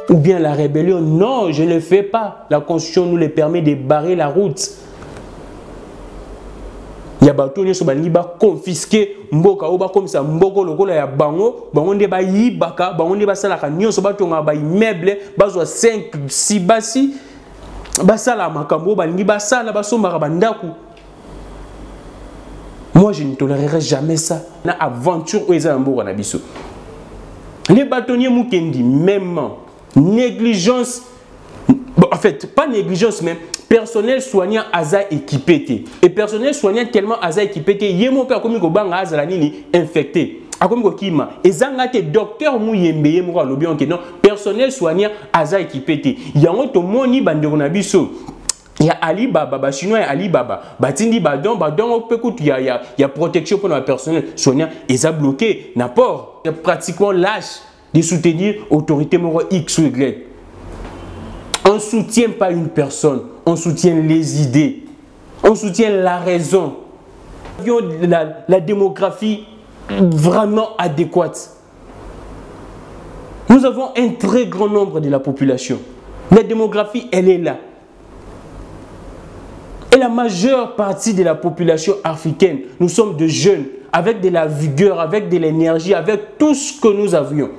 ou bien la rébellion. Non, je ne le fais pas. La Constitution nous le permet de barrer la route. Il y a bato nyoso balingi ba confisquer mboka o ba comme ça mboko lokola ya bango nde ba yibaka bango nde ba salaka nyoso batonga ba immeuble bazwa 5 6 basi ba sala makambo balingi ba sala ba sombaka bandaku. Moi je ne tolérerai jamais ça. Na aventure o eza mboka na biso. Les bâtonniers mukendi même négligence, en fait pas négligence même, personnel soignant aza équipé et personnel soignant tellement aza équipé yemo pe akomi ko banga azala nini infecté akomi ko kima ezanga te docteur muyembe mo lobi onke non personnel soignant aza équipé yango to moni bandeko na biso ya Alibaba ba chinois ya Alibaba batindi badon pe kutu ya protection pour le personnel soignant eza bloqué n'apport pratiquement lâche de soutenir autorité moro X ou Y. On ne soutient pas une personne, on soutient les idées, on soutient la raison. La démographie vraiment adéquate. Nous avons un très grand nombre de la population. La démographie, elle est là. Et la majeure partie de la population africaine, nous sommes de jeunes, avec de la vigueur, avec de l'énergie, avec tout ce que nous avions.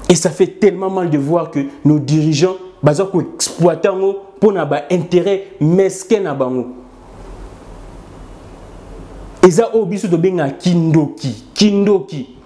Et ça fait tellement mal de voir que nos dirigeants exploitent pour un intérêt mesquin na bango. Et ça obiso de benga kindoki.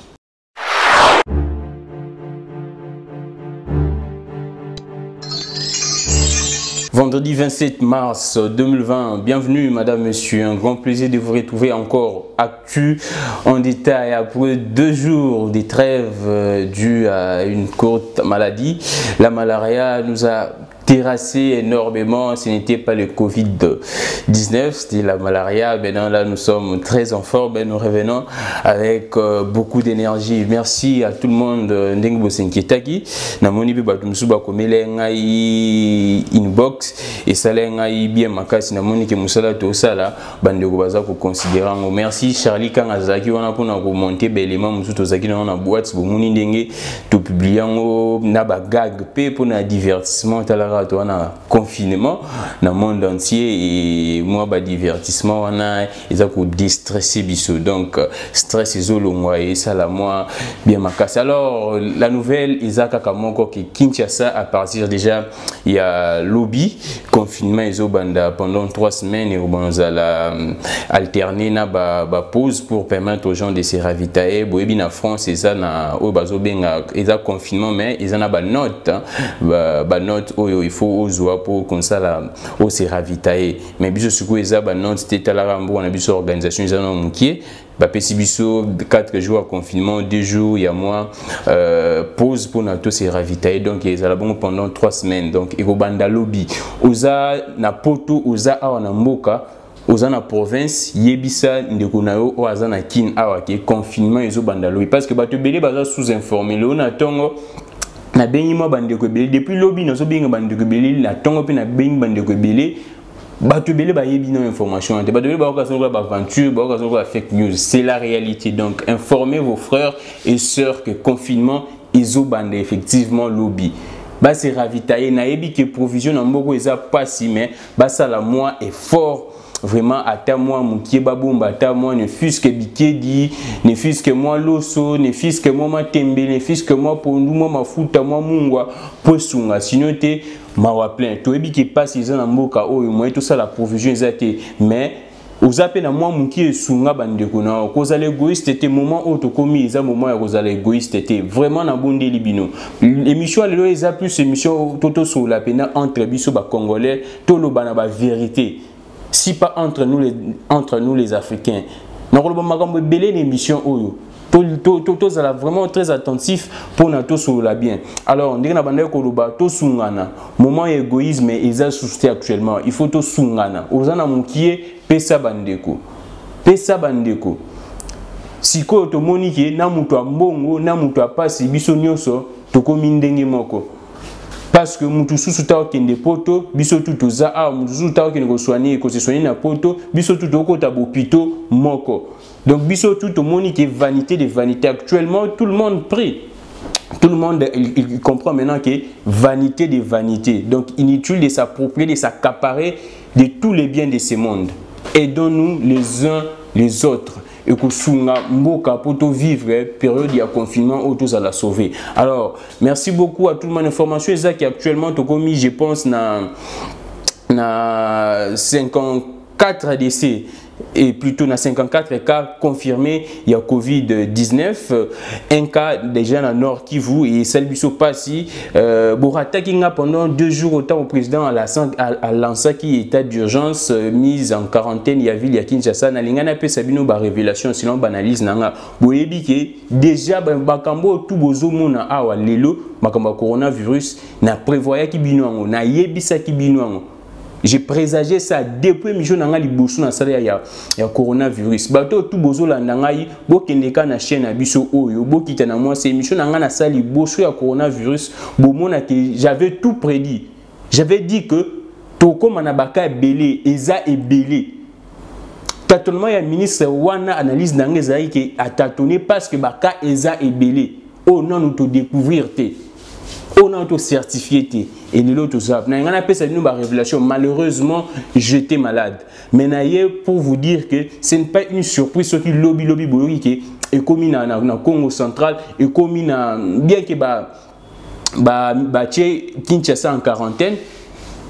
Vendredi 27 mars 2020, bienvenue madame, monsieur, un grand plaisir de vous retrouver encore actu en détail après 2 jours de trêve due à une courte maladie. La malaria nous a terrassé énormément, ce n'était pas le Covid-19, c'était la malaria. Maintenant là nous sommes très en forme, nous revenons avec beaucoup d'énergie. Merci à tout le monde Ndengbo Senketaki, namoni pe bato musuba komele ngai inbox et sala ngai bien makasi namoni ke musala to sala bandeko baza ko considérer ngo. Merci Charlie Kangazaki wana pona ko monter belément musuto zaki na boîte bomuni ndenge to publier ngo na ba gag pe pona divertissement talara to na confinement dans le monde entier et moi ba divertissement wana eza ko déstresser biso donc stress ezolongwa et ça la moi bien makasi. Alors la nouvelle Isaka Kamoko qui Kinshasa à partir déjà il y a lobby confinement ezobanda pendant 3 semaines et on va alterner na ba pause pour permettre aux gens de se ravitailler. Boyebi na France eza na o bazobenga eza confinement mais eza na ba note ba note oyo il faut ozoa pour comme ça là au se ravitailler mais biso suko eza ba note c'était la rambo na biso organisation eza na mukie ba pesi biso 4 jours à confinement 2 jours il y a moi pause pour na to se ravitailler donc ils ala bon pendant 3 semaines donc ekobanda lobby oza na poto oza awa na mboka oza na province yebisa ndeko na yo o aza na kin awa ke confinement ezobanda lobby parce que bato belé baza sous informé le na tongo na bengi mo bandeko belé depuis lobby na so benga bandeko belé na tongo pe na bengi bandeko belé bato belé ba yebi no information te bato belé ba okaso ba aventure ba okaso ba fake news. C'est la réalité. Donc informez vos frères et sœurs que confinement ezobanda effectivement lobby ba se ravitailler na yebi que provision na mboko eza pas si mais ba sala moi effort vraiment à moi mon qui babomba à moi ne fût-ce que bikedi ne fût-ce que moi loso ne fût-ce que moi matembe ne fût-ce que moi pondu moi mafuta moi mungwa posunga sinon te mawa plein to ebi qui passe ils en mboka oyo moi tout ça la provision exacte mais aux appels à moi mon qui est sunga bandeko na cause l'égoïste était moment où to komi ils a moment ya cause l'égoïste était vraiment na bonde libino émission lelo eza plus émission toto sur la pena entre biso ba congolais to lo bana ba vérité. Si pas entre nous les Africains. Nous avons une émission oyo. Tous vraiment très attentif pour nous sur la bien. Alors, on dit que nous sungana. Moment égoïsme ils ont suscité actuellement. Il faut tout sungana. Ozana mukie pesa bandeko. Pesa bandeko. Siko to monike na mutu mbongo na mutu apasi biso nyonso to komi ndenge moko. Parce que mutu susu ta okende poto biso tuto za a mutu susu ta okende ko soigner na poto biso tuto ko ta bopito moko. Donc biso tuto moni que vanité de vanité actuellement tout le monde prie. tout le monde il comprend maintenant que vanité des vanités. Donc inutile de s'approprier, de s'accaparer de tous les biens de ce monde. Aidons-nous les uns les autres. Et que sunga mboka pour vivre période de confinement autour à la sauver. Alors merci beaucoup à toute mon information qui actuellement commis, je pense na 54 décès et plutôt dans 54 cas confirmés il y a Covid-19, un cas déjà dans Nord Kivu et celle qui se passe Borata qui a pendant 2 jours autant au président à lancer qui état d'urgence mise en quarantaine il y a ville à Kinshasa na lingana pe sabino ba révélation sinon banalise nanga boyebi ke déjà bakambo tout bozo mona awa lelo makambo coronavirus na prévoya ki bino na yebisa ki bino. J'ai présagé ça depuis que je suis allé à la coronavirus. Bato tout bozo la nangai bo kendeka na chaîne abiso oyo bo kitana moi c'est émission nanga na sali boso ya coronavirus bo mona que j'avais tout prédit. J'avais dit que toko manabaka belé eza et belé. Tatonement ya ministre wana analyse nanga ezai que a tâtonné parce que baka eza et belé. Oh non nous te découvrir te. On a auto certifié et l'autre ça. On a appelé ça une révélation. Malheureusement, j'étais malade. Mais pour vous dire que ce n'est pas une surprise ce qui lobby boyori et comme dans Congo central et comme bien que Kinshasa en quarantaine.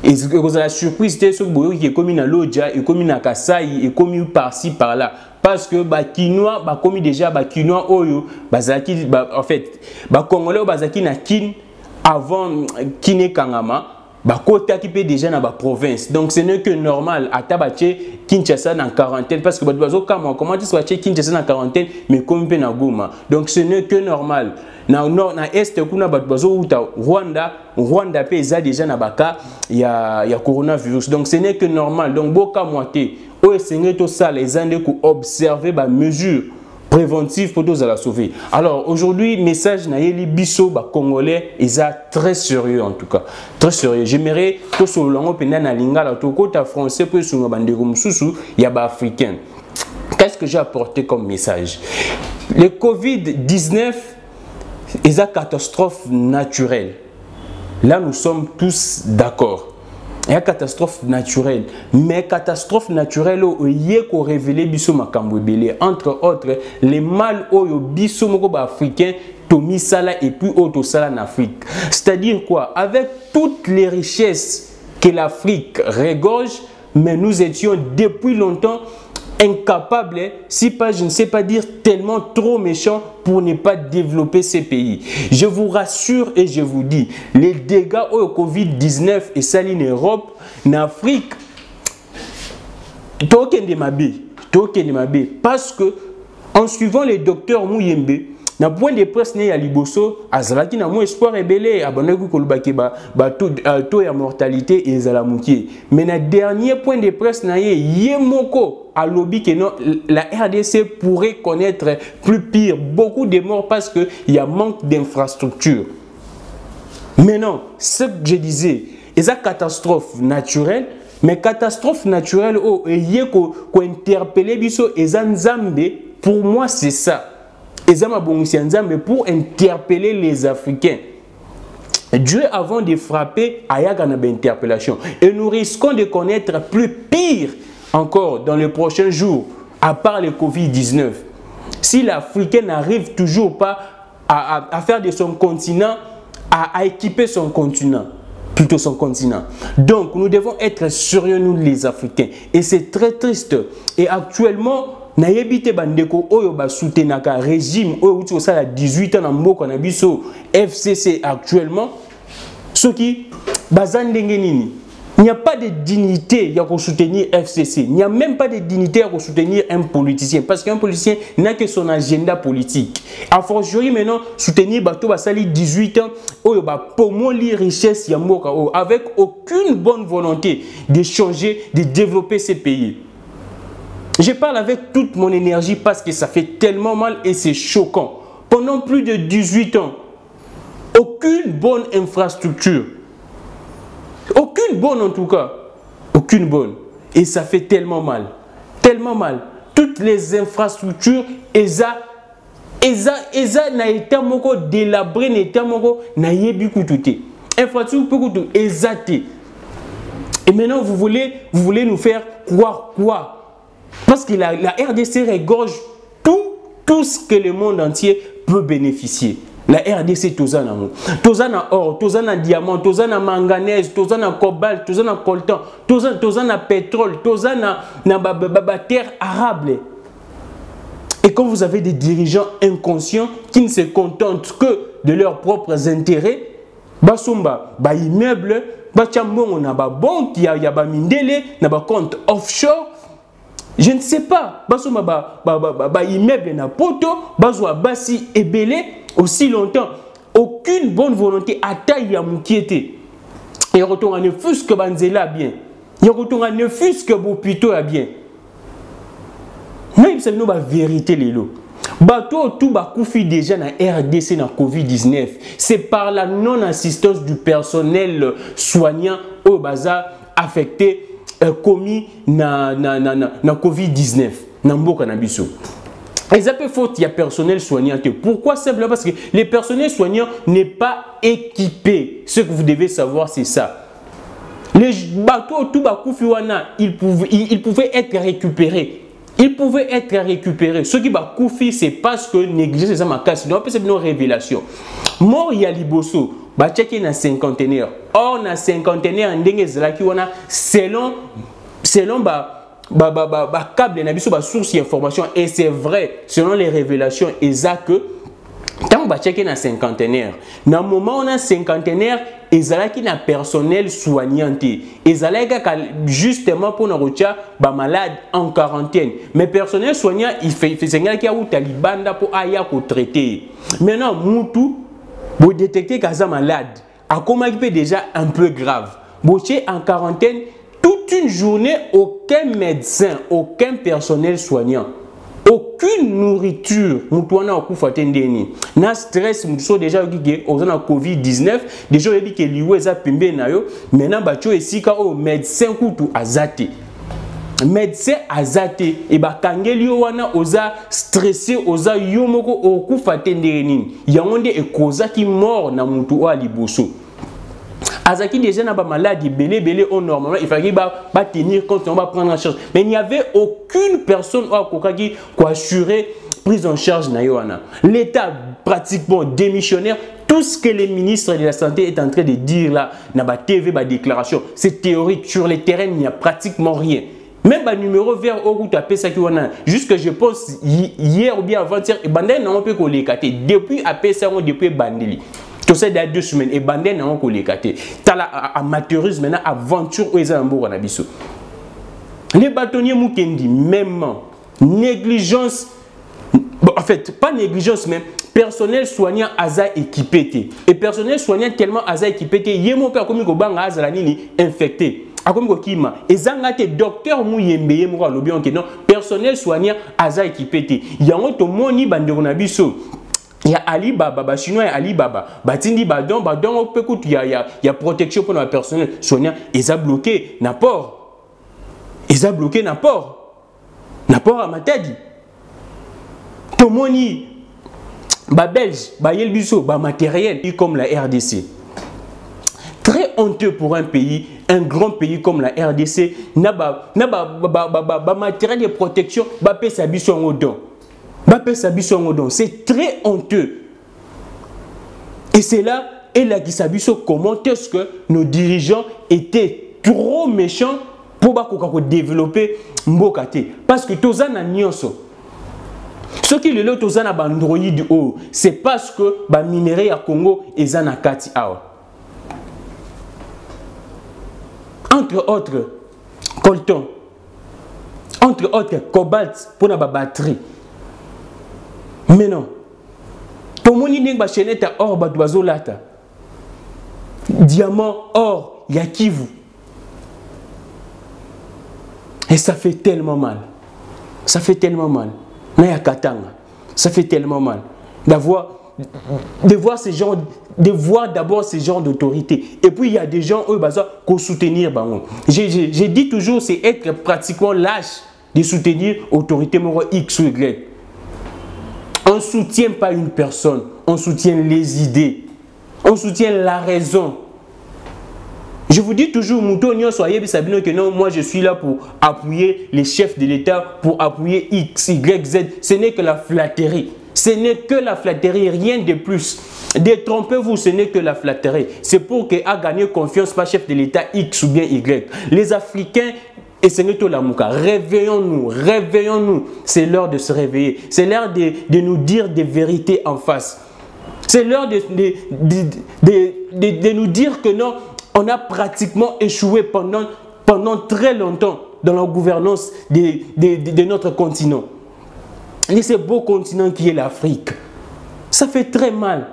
Et la surprise c'était ce boyori qui est comme dans Lodja et comme dans Kasai et comme par-ci par-là. Parce que Kinois comme déjà Kinois oyo bazaki en fait Congolais bazaki na kin avant Kiné Kangama, Kota qui peut déjà dans la province. Donc ce n'est que normal à Tabaché Kinshasa en quarantaine parce que comment tu sois Kinshasa en quarantaine mais comme na Goma. Donc ce n'est que normal. Na nord na est kuna batbazo Rwanda peut déjà na baka il y a coronavirus. Donc ce n'est que normal. Donc boka moité o sengé to ça les ande ko observer ba mesures préventive pour tous à la sauver. Alors aujourd'hui, message Nayeli Bisso Congolais, ils sont très sérieux en tout cas. Très sérieux. J'aimerais que ce langue pendant na lingala to côté français pour sur bande comme sousou, il y a africain. Qu'est-ce que j'ai apporté comme message? Le Covid-19 est une catastrophe naturelle. Là nous sommes tous d'accord. Il y a une catastrophe naturelle. Mais catastrophe naturelle, il y a qu'on révélé biso makambo belé. Entre autres, les mal au biso moko africain, Tomi Sala et puis auto Sala en Afrique. C'est-à-dire quoi? Avec toutes les richesses que l'Afrique regorge, mais nous étions depuis longtemps incapables, si pas, je ne sais pas dire, tellement trop méchants pour ne pas développer ces pays. Je vous rassure et je vous dis, les dégâts au Covid-19 et saline Europe, en Afrique, parce que en suivant les docteurs Mouyembe, na point de presse ne ya liboso azalaki na mo espoir rebelle abonaki kolubaki taux ya mortalité et zalamuki. Mais na dernier point de presse na ye moko a lobby que non la RDC pourrait connaître plus pire, beaucoup de morts parce que il y a manque d'infrastructures. Mais non, ce que je disais, c'est une catastrophe naturelle. Mais catastrophe naturelle ko interpeller biso ezanzambe, pour moi c'est ça. Mais pour interpeller les Africains. Dieu avant de frapper a une interpellation. Et nous risquons de connaître plus pire encore dans les prochains jours, à part le Covid-19. Si l'Africain n'arrive toujours pas à faire de son continent, à équiper son continent, plutôt son continent. Donc nous devons être sérieux nous les Africains. Et c'est très triste. Et actuellement, na yebite bandeko oyo ba soutenaka régime oyo uti osala 18 ans na mboka na biso FCC actuellement ce qui bazandenge nini. Il n'y a pas de dignité pour soutenir FCC. Il n'y a même pas de dignité pour soutenir un politicien. Parce qu'un politicien n'a que son agenda politique. A fortiori maintenant, soutenir Bato Basali 18 ans, pour moi, les richesses, avec aucune bonne volonté de changer, de développer ces pays. Je parle avec toute mon énergie parce que ça fait tellement mal et c'est choquant. Pendant plus de 18 ans, aucune bonne infrastructure. Aucune bonne en tout cas. Aucune bonne. Et ça fait tellement mal. Tellement mal. Toutes les infrastructures, elles eza na état moko délabré na état moko na yebi kututé. Infrastructure pour tout exaté. Et maintenant vous voulez nous faire croire quoi? Parce que la RDC regorge tout ce que le monde entier peut bénéficier. La RDC tozana or, tozana diamant, tozana manganèse, tozana cobalt, tozana coltan, tozana pétrole, tozana terre arable. Et quand vous avez des dirigeants inconscients qui ne se contentent que de leurs propres intérêts, basomba ba immeuble, ba chambon na ba banque, ya ba mindele, na ba compte offshore. Je ne sais pas, basomba ba immeuble na poto, bazwa basi ebele aussi longtemps. Aucune bonne volonté à taille ya mukiete. Et retourne ne fût-ce que banzela bien. Il retourne ne fût-ce que bopito a bien. Même si nous la vérité les lots. Bateau tout ba koufi déjà na RDC na Covid-19. C'est par la non-assistance du personnel soignant au bazar affecté commis na Covid-19 na mboka na biso. Ils appellent faute il y a personnel soignant. Pourquoi? Simplement parce que les personnels soignants n'est pas équipé. Ce que vous devez savoir c'est ça. Les bateaux tout ba koufi wana ils pouvaient être récupérés. Ils pouvaient être récupérés. Ce qui va koufi, c'est parce que négligence c'est ma casse. Donc c'est une révélation. Mort ya liboso, ba checker na cinquantenaire. Or na cinquantenaire ndenge zelaki wana selon câble na biso ba source d'information et c'est vrai selon les révélations exactes que tant ba checker na cinquantenaire. Na moment on a cinquantenaire ezalaki na personnel soignanté. Ezalaki justement pour nous retirer ba malade en quarantaine. Mais personnel soignant il fait qui a ou talibanda pour aya ko traiter. Maintenant mutu vous détectez qu'aza malade. A comment il peut déjà un peu grave. Boché en quarantaine toute une journée aucun médecin, aucun personnel soignant. Aucune nourriture, mutuana okufate ndeni. Na stress muso déjà qui on a Covid-19, déjà il dit que liwe za pimbe na yo, maintenant bacho esika o médecin kutu azate. Médecin azate et ba kangeli wana oza stressé oza yomoko okufate ndeni. Yangonde e koza ki mort na mutu wa liboso. Azaki déjà n'a pas maladie, belé, normalement, il fallait tenir compte, on va prendre en charge. Mais il n'y avait aucune personne qui assurer prise en charge. L'État pratiquement démissionnaire, tout ce que le ministre de la Santé est en train de dire là, dans la TV, la déclaration, c'est théorique. Sur le terrain, il n'y a pratiquement rien. Même le numéro vert au route à Pessakiwana, jusque je pense hier ou bien avant-hier, et Bandel n'a pas pu les cater. Depuis à Pessakiwana, depuis Bandeli. Tout ça il y a 2 semaines et bandé n'a pas les cater. T'as la amateurisme maintenant aventure où ils ont un beau ranabiso. Les bâtonniers moukendi même négligence, en fait pas négligence même personnel soignant aza équipé et personnel soignant tellement aza équipé yemo père comme ko banga azala nini infecté. Akomi ko kima ezangate docteur muyembeye mo lobi on que non personnel soignant aza équipé. Yango to moni bandeko na biso. Il y a Alibaba, chinois et Alibaba. Batindi badon, il y a protection pour le personnel soignant. Ils ont bloqué n'apport. Ils ont bloqué n'apport. N'apport à Matadi. Tomoni, Belge, Yelbiso, matériel comme la RDC. Très honteux pour un pays, un grand pays comme la RDC, n'a pas matériel de protection, pas sa biso en don. C'est très honteux. Et c'est là, et là qui s'abuse comment est-ce que nos dirigeants étaient trop méchants pour développer Mbokate. Parce que Tozana Nyonso. Ce qui est le Tozana Bandroï du haut, c'est parce que les minéraux à Congo et Zanakati Awa. Entre autres, coltan. Entre autres, cobalt pour la batterie. Mais non. Tout le monde dit que or badouazolata. Diamant, or, yakivu. Et ça fait tellement mal. Ça fait tellement mal. Naya Katanga. Ça fait tellement mal. De voir ces gens, de voir d'abord ces gens d'autorité. Et puis il y a des gens eux qui soutenir. J'ai dit toujours c'est être pratiquement lâche de soutenir autorité X ou Y. On ne soutient pas une personne, on soutient les idées, on soutient la raison. Je vous dis toujours, Moutonio, soyez bien que non, moi je suis là pour appuyer les chefs de l'État, pour appuyer X, Y, Z. Ce n'est que la flatterie. Ce n'est que la flatterie, rien de plus. Détrompez-vous, ce n'est que la flatterie. C'est pour que a gagné confiance par chef de l'État X ou bien Y. Les Africains, et ce n'est pas la mouka. Réveillons-nous, réveillons-nous. C'est l'heure de se réveiller. C'est l'heure de nous dire des vérités en face. C'est l'heure de nous dire que non, on a pratiquement échoué pendant très longtemps dans la gouvernance de notre continent. Et ce beau continent qui est l'Afrique. Ça fait très mal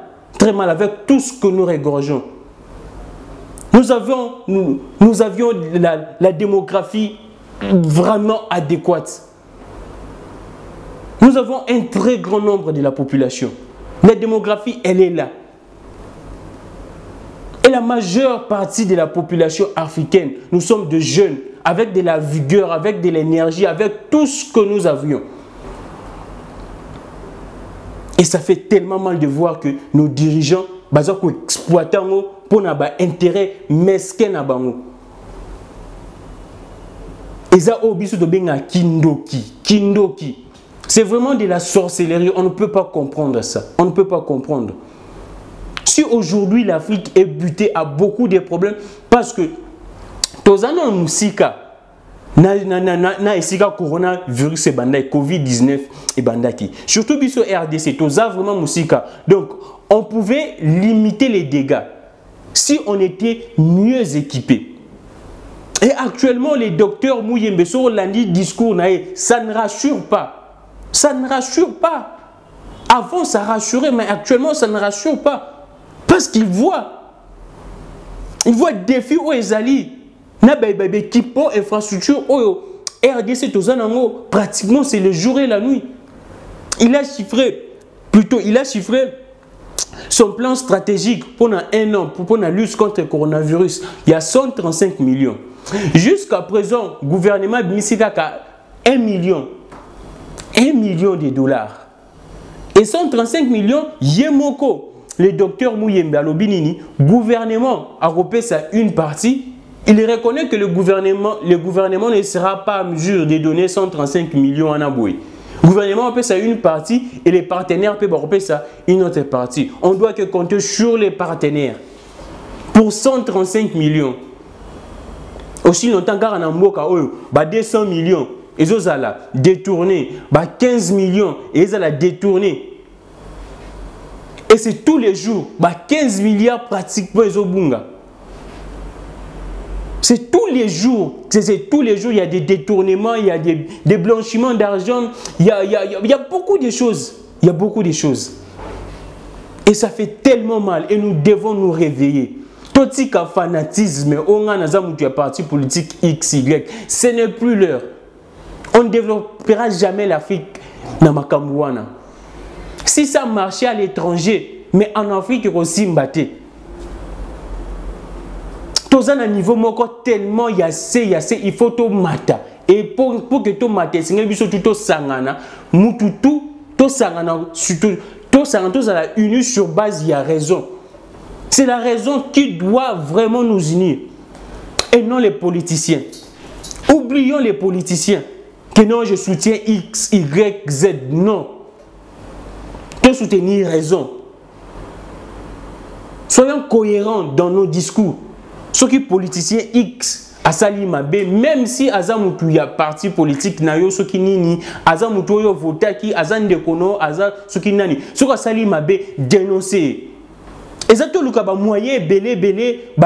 avec tout ce que nous regorgeons. Nous avions la démographie vraiment adéquate. Nous avons un très grand nombre de la population. La démographie, elle est là. Et la majeure partie de la population africaine, nous sommes de jeunes, avec de la vigueur, avec de l'énergie, avec tout ce que nous avions. Et ça fait tellement mal de voir que nos dirigeants exploitent pour un intérêt mesquin. Et ça, Kindoki. C'est vraiment de la sorcellerie. On ne peut pas comprendre ça. On ne peut pas comprendre. Si aujourd'hui l'Afrique est butée à beaucoup de problèmes, parce que Tozana Moussika, na esika coronavirus et bandai Covid-19 et bandaki. Surtout biso RDC, Toza vraiment Moussika. Donc, on pouvait limiter les dégâts si on était mieux équipé. Et actuellement, les docteurs Mouyembe sur lundi discours, ça ne rassure pas. Ça ne rassure pas. Avant, ça rassurait, mais actuellement, ça ne rassure pas. Parce qu'ils voient défi où ils allaient. Na équipe infrastructure RDC Tozanango pratiquement c'est le jour et la nuit. Il a chiffré son plan stratégique pendant un an pour la lutte contre le coronavirus. Il y a 135 millions. Jusqu'à présent, le gouvernement Misika a 1 million de dollars. Et 135 millions, Yemoko, le docteur Mouyembe Alobinini, gouvernement a repéré ça une partie. Il reconnaît que le gouvernement ne sera pas à mesure de donner 135 millions à Naboué. Le gouvernement a fait ça une partie et les partenaires peuvent faire ça une autre partie. On doit que compter sur les partenaires pour 135 millions. Aussi longtemps qu'à Namboka, 200 millions, ils ont détourné, 15 millions, et ils ont détourné. Et c'est tous les jours, 15 milliards pratiquement, ils ont bunga. C'est tous les jours, il y a des détournements, il y a des blanchiments d'argent, il y a beaucoup de choses. Il y a beaucoup de choses. Et ça fait tellement mal et nous devons nous réveiller. Tout ce qui est fanatisme, on a un parti politique XY, ce n'est plus l'heure. On ne développera jamais l'Afrique dans Makamouana. Si ça marchait à l'étranger, mais en Afrique aussi mbaté. Tous à un niveau moko tellement yassé, il faut tout mata. Et pour que tout mate, c'est que biso tout sangana, mututu, tout sangana, surtout tout sangana, à la unie sur base il y a raison. C'est la raison qui doit vraiment nous unir et non les politiciens. Oublions les politiciens que non je soutiens X, Y, Z, non. Tout soutenir raison. Soyons cohérents dans nos discours. Ceux qui politiciens X à Salimabe, même si Azamutu y a parti politique nayo ceux qui nini Azamutu yo voté qui Azan de Kono Azan ceux qui nani ceux qui Salimabe dénoncer. Exactement le cas moyen belé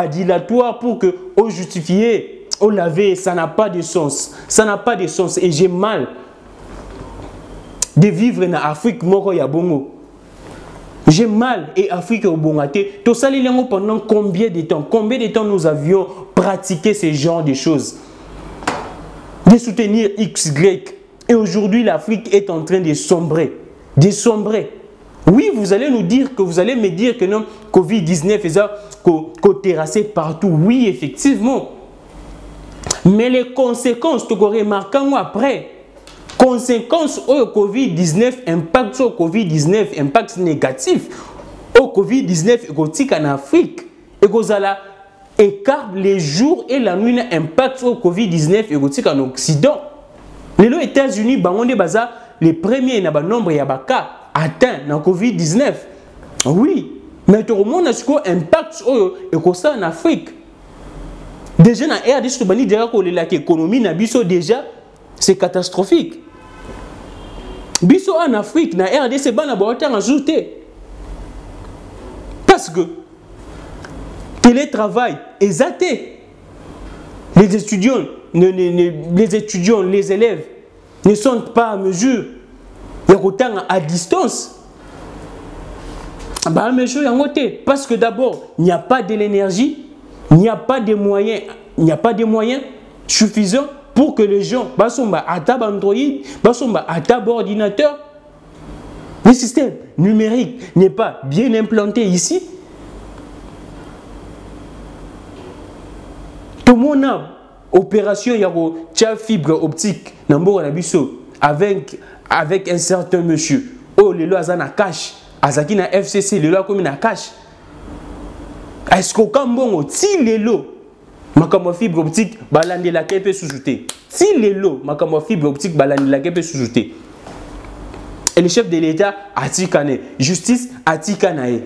dilatoire pour que on justifier on laver ça n'a pas de sens. Ça n'a pas de sens et j'ai mal de vivre en Afrique moko ya bongo. J'ai mal et Afrique au bongaté. Tout ça, pendant combien de temps? Combien de temps nous avions pratiqué ce genre de choses? De soutenir X, Y. Et aujourd'hui, l'Afrique est en train de sombrer. De sombrer. Oui, vous allez nous dire que vous allez me dire que non, Covid-19 est ça, terrassé partout. Oui, effectivement. Mais les conséquences, tu remarques après. conséquences au Covid-19 impact sur Covid-19 impact négatif au Covid-19 égotique en Afrique et que ça écarte les jours et la nuit impact au Covid-19 égotique en Occident. Les États-Unis bangonde baza les premiers na ba nombre ya ba cas atteints na Covid-19. Oui, mais tout le monde a ce impact au ça en Afrique. Déjà na RDC bani déjà que l'économie na biso déjà c'est catastrophique. Biso en Afrique na RDC bana ba autant ajouter. Parce que télétravail exaté. Les étudiants, les élèves ne sont pas à mesure. Il y a autant à distance. Bah, parce que d'abord, il n'y a pas de l'énergie, il n'y a pas de moyens, suffisants pour que les gens à table Android, à table ordinateur. Le système numérique n'est pas bien implanté ici. Tout le monde a opération fibre optique avec un certain monsieur. Oh, le lo azana cash. Azaki na FCC, le lo comme na cash. Est-ce qu'au Cambon, si le lo, ma fibre optique, balande la kepe sous-jouté. Si le lo, ma fibre optique, balande la kepe sous-jouté. Et le chef de l'État a tikane. Justice a tikane.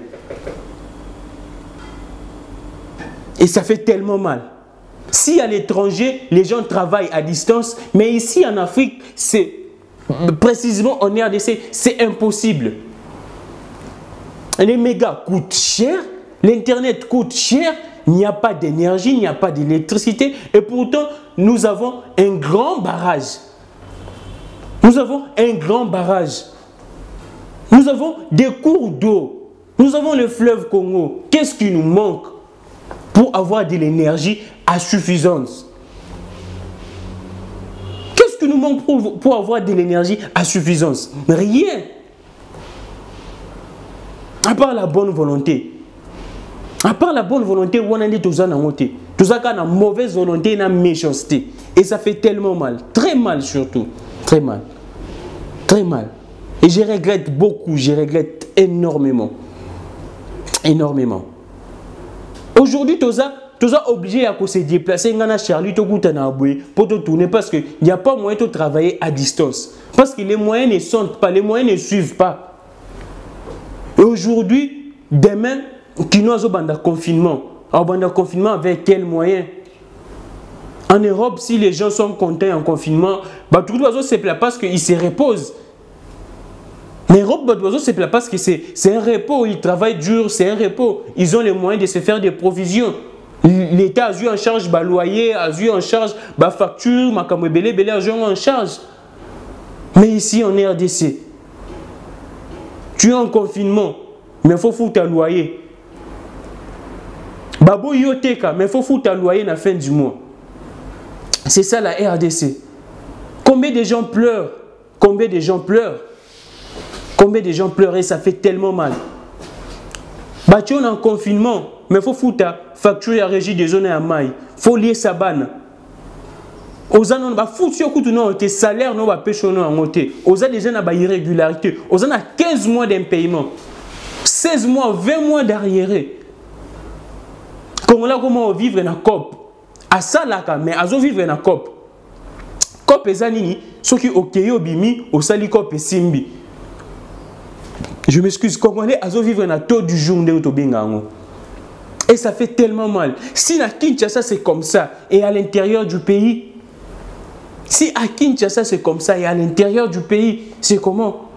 Et ça fait tellement mal. Si à l'étranger, les gens travaillent à distance, mais ici en Afrique, c'est précisément en RDC, c'est impossible. Les mégas coûtent cher, l'internet coûte cher, il n'y a pas d'énergie, il n'y a pas d'électricité, et pourtant, nous avons un grand barrage. Nous avons un grand barrage. Nous avons des cours d'eau. Nous avons le fleuve Congo. Qu'est-ce qui nous manque pour avoir de l'énergie à suffisance? Qu'est-ce qui nous manque pour avoir de l'énergie à suffisance? Rien. À part la bonne volonté. À part la bonne volonté, on a dit tout ça dans mon thé. Tout ça a une mauvaise volonté, une méchanceté. Et ça fait tellement mal. Très mal surtout. Très mal. Très mal. Et je regrette beaucoup. Je regrette énormément. Énormément. Aujourd'hui, tout ça obligé à se déplacer dans Charlie pour te tourner parce qu'il n'y a pas moyen de travailler à distance. Parce que les moyens ne sont pas, les moyens ne suivent pas. Et aujourd'hui, demain, qui nous avons un confinement. Un confinement avec quels moyens? En Europe, si les gens sont contents en confinement, tout le monde se plaint parce qu'ils se reposent. En Europe, se plaint parce que c'est un repos, ils travaillent dur, c'est un repos. Ils ont les moyens de se faire des provisions. L'État a eu en charge le loyer, a eu en charge la facture, a eu en charge. Mais ici en RDC, tu es en confinement, mais il faut foutre un loyer. Babo yoteka, mais il faut foutre un loyer à la fin du mois. C'est ça la RDC. Combien de gens pleurent? Combien de gens pleurent? Combien de gens pleurent et ça fait tellement mal. Tu es en confinement, mais il faut foutre facture à régie des zones à maille. Il faut lier sa banne. Aux ans, on va foutre sur tes salaires, on va pêcher en monter. Aux ans, des gens ont irrégularité. Aux ans, 15 mois d'impayement, 16 mois, 20 mois d'arriéré. Comment on vivre dans la COP? À ça, mais à vivre dans la COP. COP est zanini, ceux qui ont été obimi, au sali COP et simbi. Je m'excuse, Congolais, à vivre dans le taux du jour de Otobingango. Et ça fait tellement mal. Si à Kinshasa c'est comme ça, et à l'intérieur du pays, si à Kinshasa c'est comme ça, et à l'intérieur du pays, c'est comment?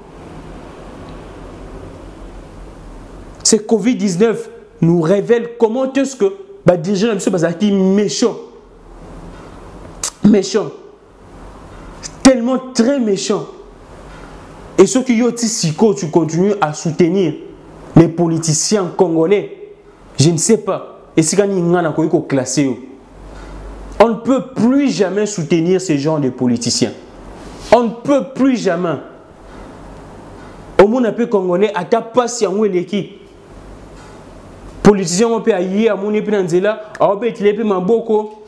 Ce Covid-19 nous révèle comment est-ce que des gens qui sont méchants. Méchants. Tellement très méchants. Et ceux qui ont dit Siko, tu continues à soutenir les politiciens congolais. Je ne sais pas. Et si on a classé, on ne peut plus jamais soutenir ces genres de politiciens. On ne peut plus jamais. Au monde un peu congolais, à ta passion où est l'équipe. Politiciens ont pu aller à mon épinanzela, à Obétilé, puis Mamboko.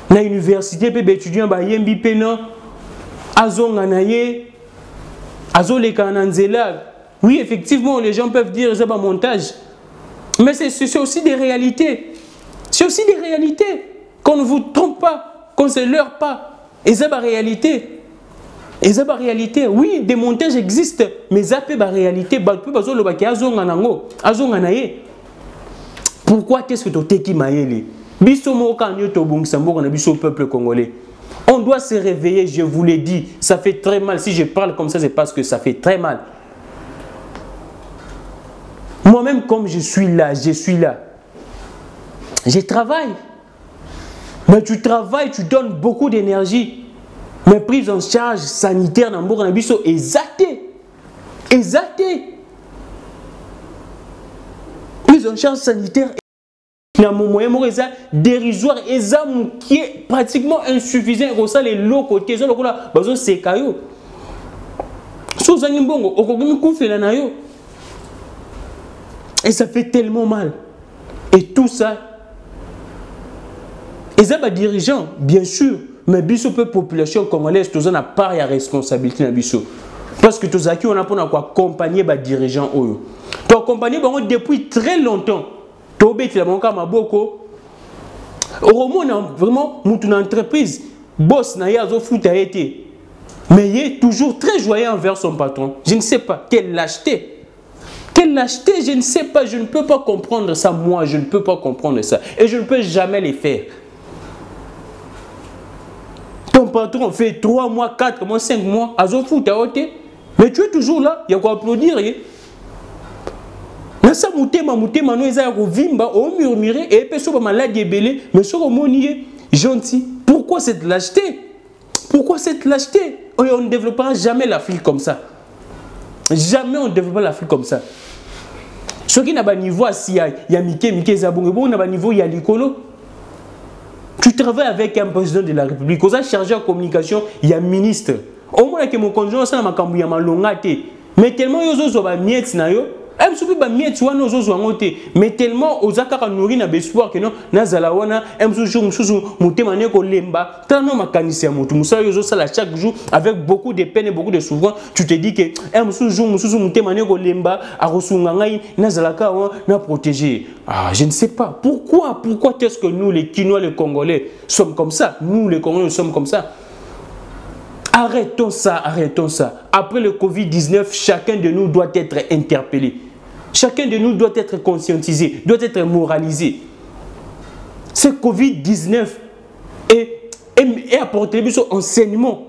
Na université, puis étudiants, bah yembi pénan. Azonganaye, Azolekananzela. Oui, effectivement, les gens peuvent dire que c'est un montage. Mais c'est aussi des réalités. C'est aussi des réalités. Qu'on ne vous trompe pas, qu'on ne se leurre pas. Et c'est la réalité. Et c'est la réalité. Oui, des montages existent, mais c'est la réalité. Pourquoi est-ce que tu as été maïli? Peuple congolais. On doit se réveiller, je vous l'ai dit. Ça fait très mal. Si je parle comme ça, c'est parce que ça fait très mal. Moi-même, comme je suis là. Je travaille. Mais tu travailles, tu donnes beaucoup d'énergie. Mais prise en charge sanitaire dans le Bisso est zaté. Prise en charge sanitaire est dérisoire et qui est pratiquement insuffisant. Et ça, les lots côtés, c'est caillou. Et ça fait tellement mal. Et tout ça. Et ça, les dirigeants, bien sûr, mais biso peu population congolaise, tous on a part de responsabilité dans biso. Parce que tous on a pour accompagner les dirigeants. Tu accompagner depuis très longtemps. Tu as obéi à mon cas, Maboko. Au moins, vraiment, une entreprise, boss, n'a pas de été. Mais il est toujours très joyeux envers son patron. Je ne sais pas. Quelle lâcheté. Quelle lâcheté, je ne sais pas. Je ne peux pas comprendre ça. Moi, je ne peux pas comprendre ça. Et je ne peux jamais les faire. Ton patron fait 3 mois, 4 mois, 5 mois, mais tu es toujours là, il y a quoi applaudir. Nasa mutema no eza ko vimba o murmurer et pe so maladie belé mais so ko monier gentil. Pourquoi cette lâcheté? Pourquoi cette lâcheté? On ne développera jamais l'Afrique comme ça. Jamais on ne développera l'Afrique comme ça. Ce qui n'a pas niveau si il y a Mike Zabongo, bon n'a pas niveau il y a Likolo. Tu travailles avec un président de la République, vous êtes chargé de communication, il y a un ministre. Au moins que mon conjoint ça m'a cambié ma longate. Mais tellement yozo so ba miet na yo, em soupi ba miet wana ozo so ngote. Mais tellement ozaka nourri na bespoir que non nazala wana em susu mutema ne ko lemba. Tano makanisi ya mutu musa yozo sala chaque jour avec beaucoup de peine et beaucoup de souffrance. Tu te dis que em susu mutema ne ko lemba akosunga ngai nazala ka na protéger. Ah, je ne sais pas. Pourquoi est-ce que nous, les Kinois, les Congolais, sommes comme ça? Nous, les Congolais, nous sommes comme ça. Arrêtons ça. Après le Covid-19, chacun de nous doit être interpellé. Chacun de nous doit être conscientisé, doit être moralisé. Ce Covid-19 est apporté son enseignement.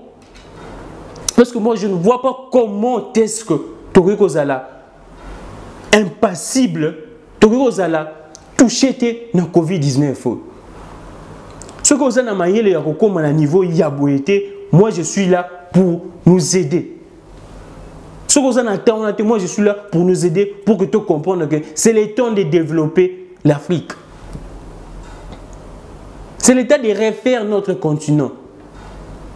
Parce que moi, je ne vois pas comment est-ce que Toriko Zala, impassible, Toriko Zala, touché dans Covid-19. Ce que vous avez à niveau Yaboété, moi je suis là pour nous aider. Ce que vous avez moi je suis là pour nous aider, pour que tu comprennes que c'est le temps de développer l'Afrique. C'est le temps de refaire notre continent.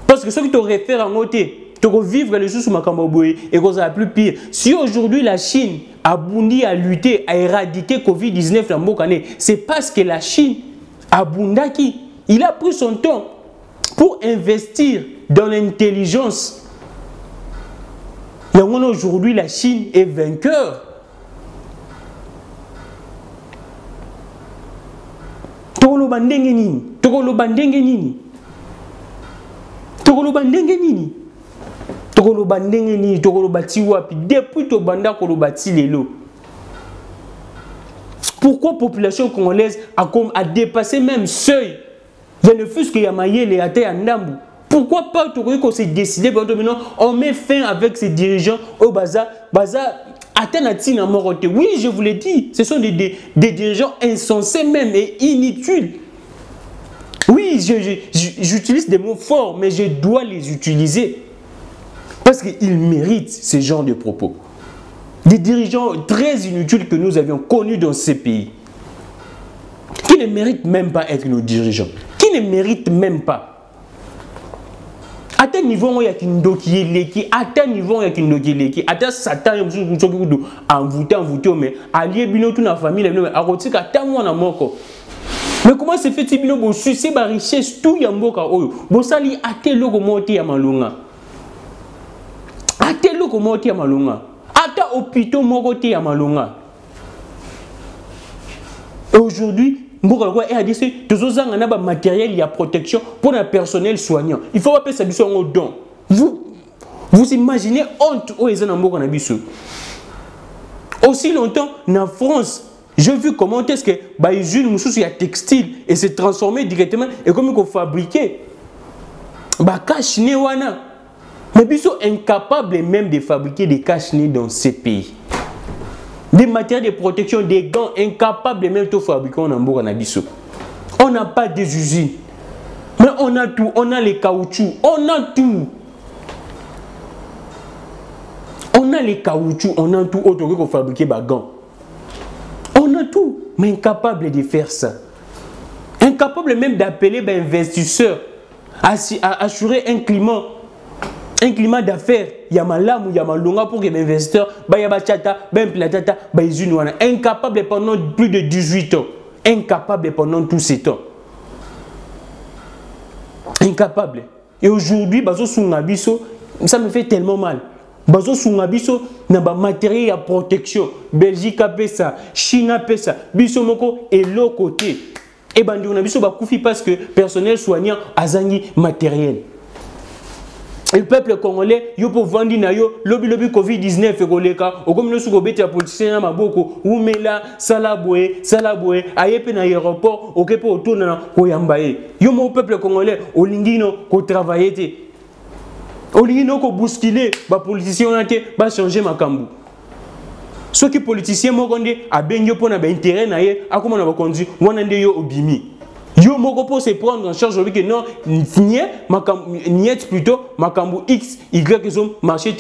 Parce que ce qui te réfère en côté, tu vas vivre les choses sur ma camboboé et que ça va plus pire. Si aujourd'hui la Chine a bondi à lutter, à éradiquer Covid-19 dans le monde, c'est parce que la Chine a bondi. Il a pris son temps pour investir dans l'intelligence. Et aujourd'hui, la Chine est vainqueur. Tokolo bandenge nini? Tokolo bandenge nini? Tokolo bandenge nini? Tokolo bandenge nini? Tokolo bati wapi? Depuis to banda kolo bati lelo. Pourquoi la population congolaise a dépassé même seuil? Il ne fût-ce qu'il y a maillé les athées à Ndambu. Pourquoi pas tout qu'on s'est décidé maintenant on met fin avec ces dirigeants au bazar Athénatina Moroté. Oui, je vous l'ai dit, ce sont des dirigeants insensés même et inutiles. Oui, j'utilise des mots forts, mais je dois les utiliser parce qu'ils méritent ce genre de propos. Des dirigeants très inutiles que nous avions connus dans ces pays, qui ne méritent même pas être nos dirigeants, qui ne méritent même pas. À tel niveau, il y a une doki, à tel niveau, il y a une doki, à tel Satan, il y a envoûté, mais allié bino toute la famille, à rotique à tel moment moko. Mais comment se fait-il bino bon succès, ba richesse tout yamboka oyo, bon sali à tel logo monté à malunga. eloko moko ya malonga. Ata hôpital moko te ya malonga. Et aujourd'hui, mboka a dit c'est tozozanga na ba matériel ya protection pour le personnel soignant. Il faut pas ça biso en don. Vous imaginez honte au ezana mboka na biso. Aussi longtemps en France, j'ai vu comment est-ce que bah usine mususu ya textile et s'est transformé directement et comme il faut fabriquer bah cache-nez wana. Mais biso incapable même de fabriquer des cache-nez dans ces pays. Des matériels de protection, des gants, incapables même de fabriquer en Ambour en Abisso. On n'a pas des usines. Mais on a tout. On a les caoutchoucs. On a tout. On a les caoutchoucs. On a tout autre que fabriquer des gants. On a tout. Mais incapable de faire ça. Incapable même d'appeler des investisseurs à assurer un climat d'affaires, il y a malam ou il y a malonga pour que les investisseurs, il y a bachata, platata, incapable pendant plus de 18 ans. Incapable pendant tous ces temps. Incapable. Et aujourd'hui, ça me fait tellement mal. Bazo sungabiso na ba matériel ya protection. Belgique a fait ça, Chine a fait ça, biso moko et l'autre côté. Et bandi on a biso ba koufi parce que personnel soignant azangi matériel. Et le peuple congolais, yo pour vendre na yo, lobby Covid-19 et koleka, o comme no suko beti ya politicien na maboko, umela salabwe, ayepe na aéroport, o kepo autour na ko yambaye. Yo mo peuple congolais, o lingino ko travailler te. O lingino ko bousculer, ba politicien na te, ba changer makambu. Ceux qui politiciens mo konde a benyo pona ba intérêt na ye, akoma na ba conduire, wana nde yo obimi. Yo moko pour se prendre en charge que non niet plutôt makambu x y zo marché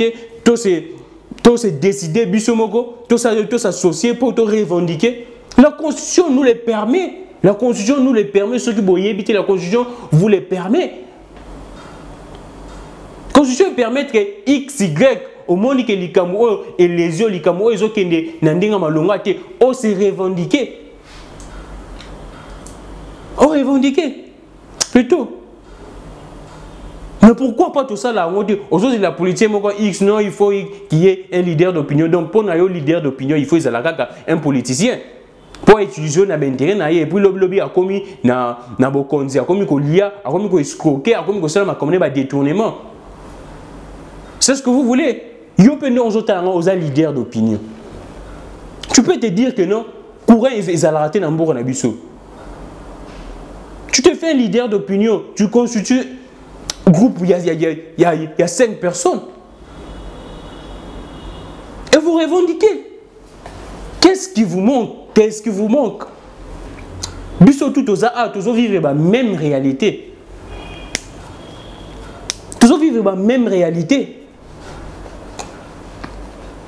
tout se décider biso moko tout s'associer pour tout revendiquer. La constitution nous le permet. La constitution nous le permet. Ceux qui boyent éviter la constitution vous le permet. La constitution permet que x y au monde que likamu et les yeux likamu ezo kende nandinga malonga te o se revendiquer. On revendiquer plutôt. Mais pourquoi pas tout ça là? Aujourd'hui la politique X, non, il faut qu'il y ait un leader d'opinion. Donc pour un leader d'opinion, il faut un politicien pour utiliser na intérêt et puis le lobby a commis na bokonzi a commis ko lia a commis ko escroquer a commis ko ça m'a commis ba détournement. C'est ce que vous voulez. Yo pende aux leader d'opinion. Tu peux te dire que non, courant ils allaient rater dans Mboka na biso. Tu te fais un leader d'opinion, tu constitues un groupe où il y a 5 personnes. Et vous revendiquez. Qu'est-ce qui vous manque? Qu'est-ce qui vous manque? Biso tout aux a, toujours vivre la même réalité. Toujours vivre la même réalité.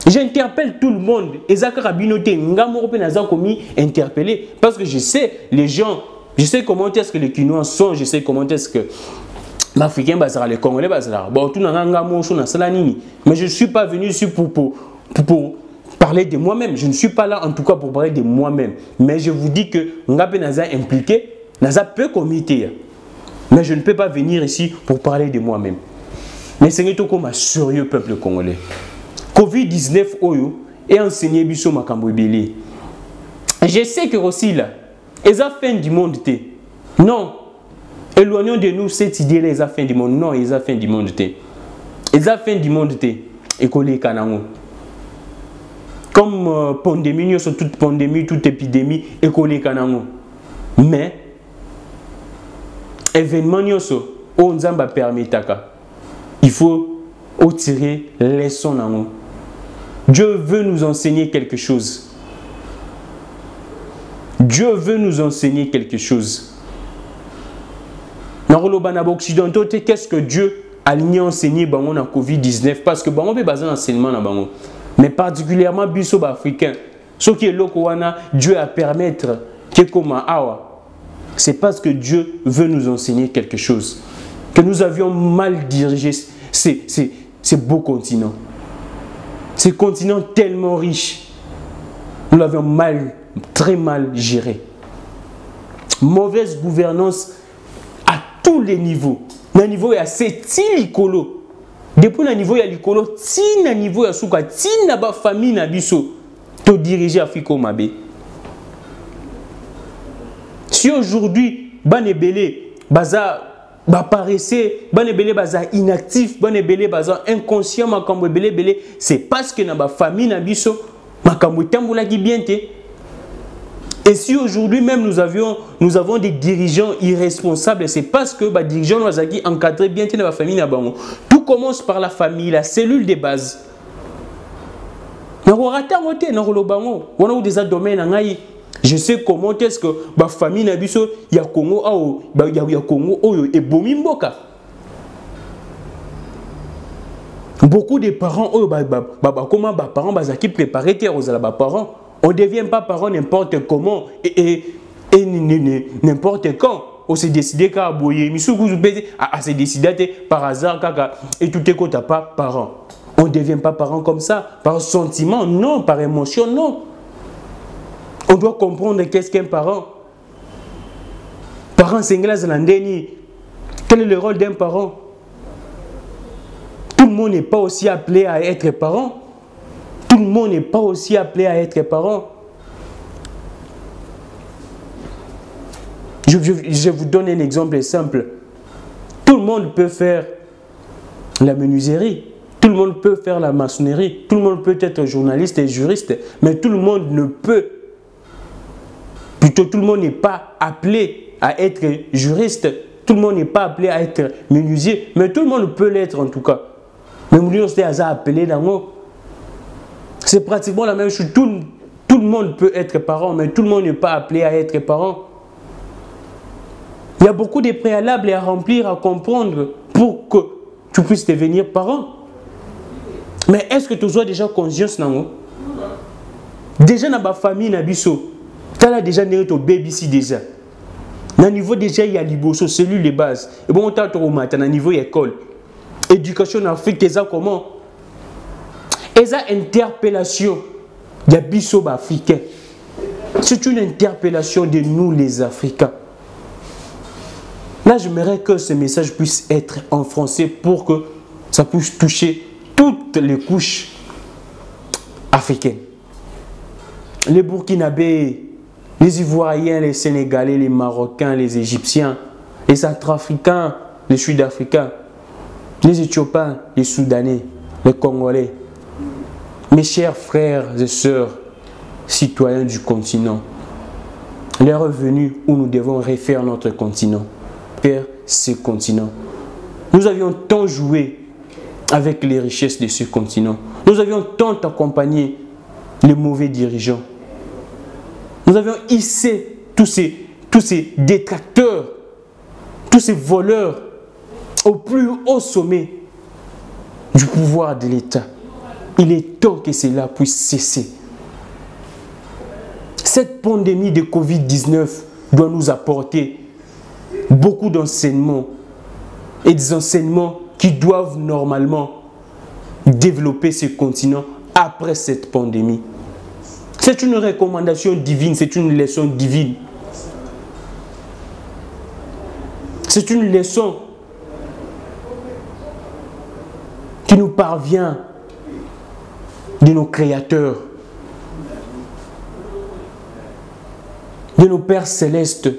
J'interpelle tout le monde. Et ça carabinoté, ngamorope naza komi interpeller parce que je sais les gens. Je sais comment est-ce que les Quinois sont, je sais comment est-ce que l'Africain, les Congolais, bon, tout mais je ne suis pas venu ici pour parler de moi-même. Je ne suis pas là en tout cas pour parler de moi-même. Mais je vous dis que Ngape Naza impliqué, Naza peut comité. Mais je ne peux pas venir ici pour parler de moi-même. Mais c'est comme un sérieux peuple congolais. Covid-19 Oyo est enseigné Bisso Makambo Ebele. Je sais que aussi là, et la fin du monde, non. Éloignons de nous cette idée-là, la fin du monde. Non, la fin du monde. Et la fin du monde, école Kanango. Comme pandémie, sur toute pandémie, toute épidémie, école Kanango. Mais, événement, on nous permis il faut tirer les leçons. Dieu veut nous enseigner quelque chose. Dieu veut nous enseigner quelque chose. Dans les occidentaux, qu'est-ce que Dieu a enseigné dans la Covid-19? Parce que on peut baser l'enseignement là-bas. Mais particulièrement biso africain. Ce qui est lokowana, Dieu a permettre que comme awa. C'est parce que Dieu veut nous enseigner quelque chose. Que nous avions mal dirigé ces beaux continents. Ces continents tellement riches. Nous l'avions très mal géré. Mauvaise gouvernance à tous les niveaux. Mais un niveau est assez tilicolo. Depuis le niveau ya likolo, tina niveau ya suka, tina ba famille na biso, to diriger Afrique au Mabé. Si aujourd'hui, banebele, baza, paressé, banebele, baza inactif, banebele, baza inconscient, makambo belé, c'est parce que na ba famille na biso, makambo tamboula qui bien te. Et si aujourd'hui même nous avons des dirigeants irresponsables, c'est parce que les dirigeants nous ont encadré bien dans la famille. Tout commence par la famille, la cellule de base. Je sais comment est-ce que la famille n'a biso ya Congo et Bomimboka. Beaucoup de parents comment parents qui préparent aux parents. On ne devient pas parent n'importe comment et n'importe quand. On s'est décidé qu'à aboyer. Mais on s'est décidé par hasard et tout est qu'on n'a pas parent. On ne devient pas parent comme ça. Par sentiment, non. Par émotion, non. On doit comprendre qu'est-ce qu'un parent. Parent singla zelandeni. Quel est le rôle d'un parent? Tout le monde n'est pas aussi appelé à être parent. Tout le monde n'est pas aussi appelé à être parent. Je vous donne un exemple simple. Tout le monde peut faire la menuiserie. Tout le monde peut faire la maçonnerie. Tout le monde peut être journaliste et juriste. Mais tout le monde ne peut. Plutôt, tout le monde n'est pas appelé à être juriste. Tout le monde n'est pas appelé à être menuisier. Mais tout le monde peut l'être en tout cas. Mais nous sommes appelés dans nous. C'est pratiquement la même chose. Tout le monde peut être parent, mais tout le monde n'est pas appelé à être parent. Il y a beaucoup de préalables à remplir, à comprendre pour que tu puisses devenir parent. Mais est-ce que tu as déjà conscience non? Déjà dans ma famille, tu as déjà né ton bébé ici déjà. Dans le niveau déjà, il y a l'Iboso, cellule de base. Et bon, tu as ton matin, dans le niveau école. Éducation en Afrique, tu as comment? Et ça, interpellation, il y a biso africain. C'est une interpellation de nous les Africains. Là, j'aimerais que ce message puisse être en français pour que ça puisse toucher toutes les couches africaines. Les Burkinabés, les Ivoiriens, les Sénégalais, les Marocains, les Égyptiens, les Centrafricains, les Sud-Africains, les Éthiopiens, les Soudanais, les Congolais. Mes chers frères et sœurs, citoyens du continent, l'heure est venue où nous devons refaire notre continent, faire ce continent. Nous avions tant joué avec les richesses de ce continent. Nous avions tant accompagné les mauvais dirigeants. Nous avions hissé tous ces détracteurs, tous ces voleurs au plus haut sommet du pouvoir de l'État. Il est temps que cela puisse cesser. Cette pandémie de Covid-19 doit nous apporter beaucoup d'enseignements et des enseignements qui doivent normalement développer ce continent après cette pandémie. C'est une recommandation divine, c'est une leçon divine. C'est une leçon qui nous parvient de nos créateurs, de nos pères célestes,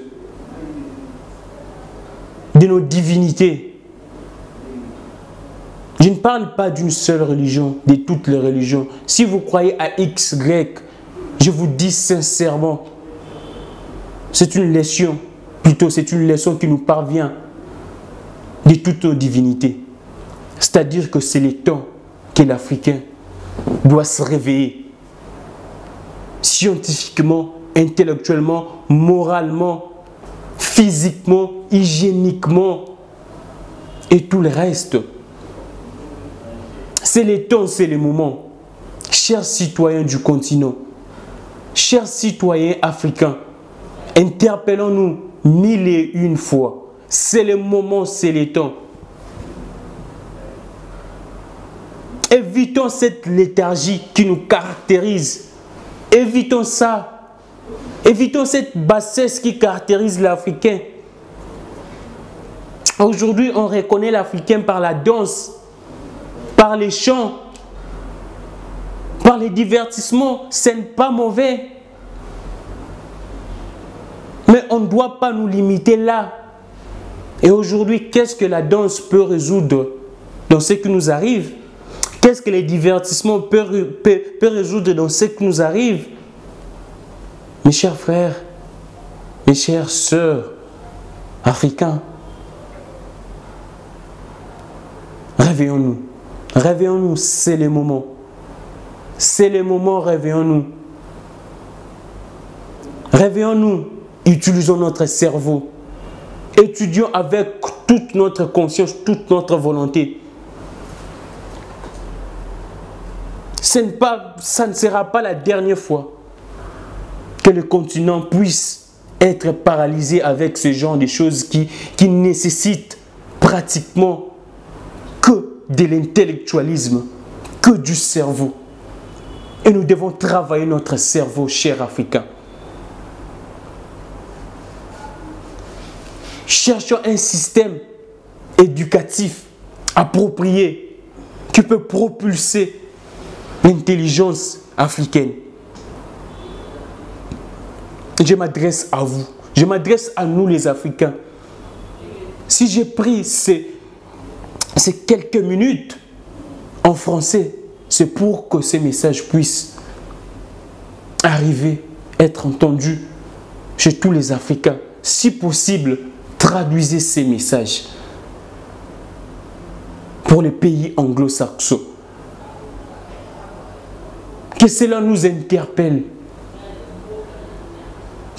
de nos divinités. Je ne parle pas d'une seule religion, de toutes les religions. Si vous croyez à X, Y, je vous dis sincèrement, c'est une leçon, plutôt c'est une leçon qui nous parvient de toutes nos divinités. C'est-à-dire que c'est le temps que l'Africain doit se réveiller scientifiquement, intellectuellement, moralement, physiquement, hygiéniquement et tout le reste. C'est le temps, c'est le moment. Chers citoyens du continent, chers citoyens africains, interpellons-nous 1001 fois. C'est le moment, c'est le temps. Évitons cette léthargie qui nous caractérise. Évitons ça. Évitons cette bassesse qui caractérise l'Africain. Aujourd'hui, on reconnaît l'Africain par la danse. par les chants, par les divertissements, ce n'est pas mauvais. Mais on ne doit pas nous limiter là. Et aujourd'hui, qu'est-ce que la danse peut résoudre dans ce qui nous arrive? Qu'est-ce que les divertissements peuvent résoudre dans ce qui nous arrive? Mes chers frères, mes chères sœurs africains, réveillons-nous. Réveillons-nous, c'est le moment. C'est le moment, réveillons-nous. Réveillons-nous, utilisons notre cerveau. Étudions avec toute notre conscience, toute notre volonté. Ça ne sera pas la dernière fois que le continent puisse être paralysé avec ce genre de choses qui nécessitent pratiquement que de l'intellectualisme, que du cerveau. Et nous devons travailler notre cerveau, chers Africains. Cherchons un système éducatif approprié qui peut propulser l'intelligence africaine. Je m'adresse à vous, je m'adresse à nous les Africains. Si j'ai pris ces quelques minutes en français, c'est pour que ces messages puissent arriver, être entendus chez tous les Africains. Si possible, traduisez ces messages pour les pays anglo-saxons. Que cela nous interpelle.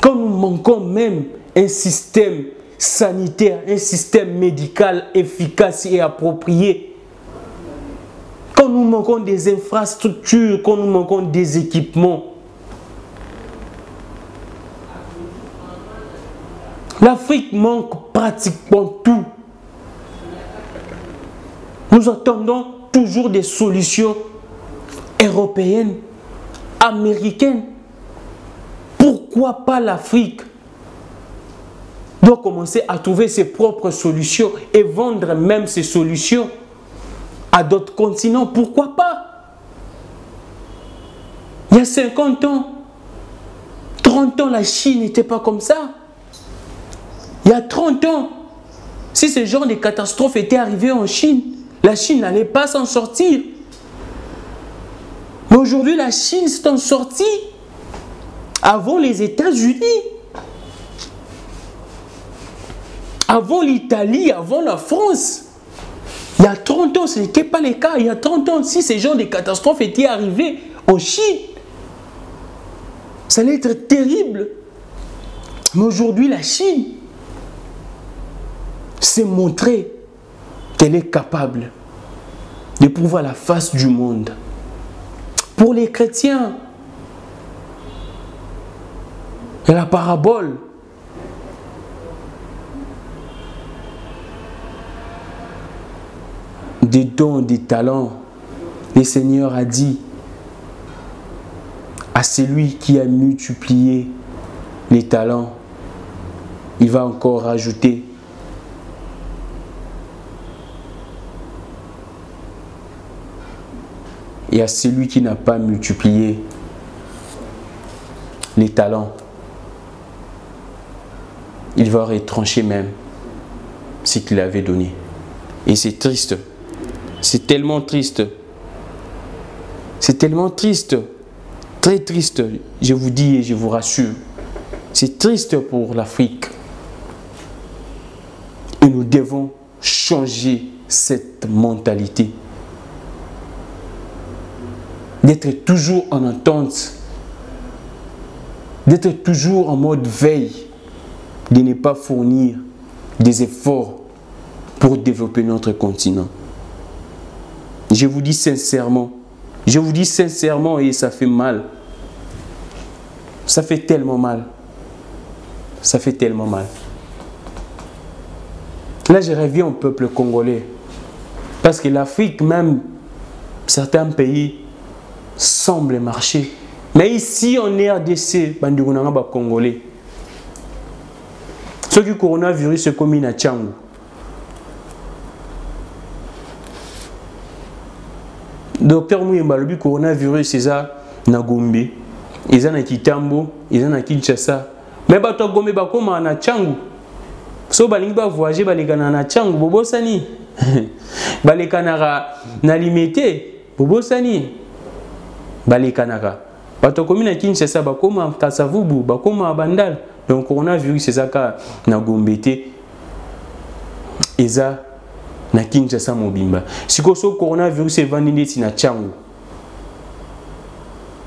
Quand nous manquons même un système sanitaire, un système médical efficace et approprié, quand nous manquons des infrastructures, quand nous manquons des équipements, l'Afrique manque pratiquement tout. Nous attendons toujours des solutions européennes, américaines. Pourquoi pas l'Afrique doit commencer à trouver ses propres solutions et vendre même ces solutions à d'autres continents? Pourquoi pas? Il y a 50 ans, 30 ans, la Chine n'était pas comme ça. Il y a 30 ans, si ce genre de catastrophe était arrivé en Chine, la Chine n'allait pas s'en sortir. Mais aujourd'hui, la Chine s'est en sortie avant les États-Unis, avant l'Italie, avant la France. Il y a 30 ans, ce n'était pas le cas. Il y a 30 ans, si ce genre de catastrophe était arrivé en Chine, ça allait être terrible. Mais aujourd'hui, la Chine s'est montrée qu'elle est capable de prouver à la face du monde. Pour les chrétiens, la parabole des dons, des talents, le Seigneur a dit à celui qui a multiplié les talents, il va encore rajouter. Et à celui qui n'a pas multiplié les talents, il va retrancher même ce qu'il avait donné. Et c'est triste. C'est tellement triste. C'est tellement triste. Très triste, je vous dis et je vous rassure. C'est triste pour l'Afrique. Et nous devons changer cette mentalité. D'être toujours en attente. D'être toujours en mode veille. De ne pas fournir des efforts pour développer notre continent. Je vous dis sincèrement et ça fait mal. Ça fait tellement mal. Ça fait tellement mal. Là, je reviens au peuple congolais. Parce que l'Afrique, même certains pays, semblent marcher. Mais ici, en RDC, bandigunanga congolais. Ceux qui coronavirus se commis à Tchangou. docteur Mouyemba lobi coronavirus eza na Gombe, eza na Kitambo, eza na Kinshasa. Mais bato Gombe bakoma na Tchangu. So balingi ba voyager balekana na Tchangu bobosani. Balekana na Limete bobosani. Balekana bato komi na Kinshasa bakoma Kasavubu, bakoma Bandal. Donc coronavirus eza ka na Gombe te. Eza na Kinshasa mobimba. Siko so coronavirus evandi ndeti na Tchangu.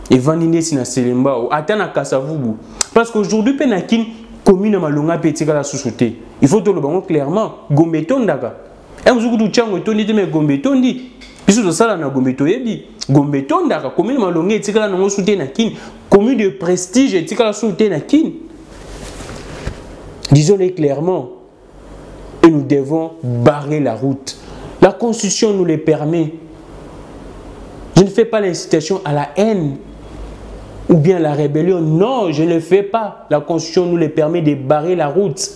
Evandi ndeti na Selemba ou ata na Kasavubu. Parce qu'aujourd'hui pe na kin commune malonga pe tika la sous-souté. Il faut to le bango clairement Gombe tondaka. E muzuku tu Tchangu tondi te me Gombe tondi. Biso to sala na Gombe to yebi. Gombe tondaka commune malonga tika la nango souté na kin. Commune de prestige tika la souté na kin. Disons-le clairement. Et nous devons barrer la route. La Constitution nous le permet. Je ne fais pas l'incitation à la haine ou bien la rébellion. Non, je ne le fais pas. La Constitution nous le permet de barrer la route.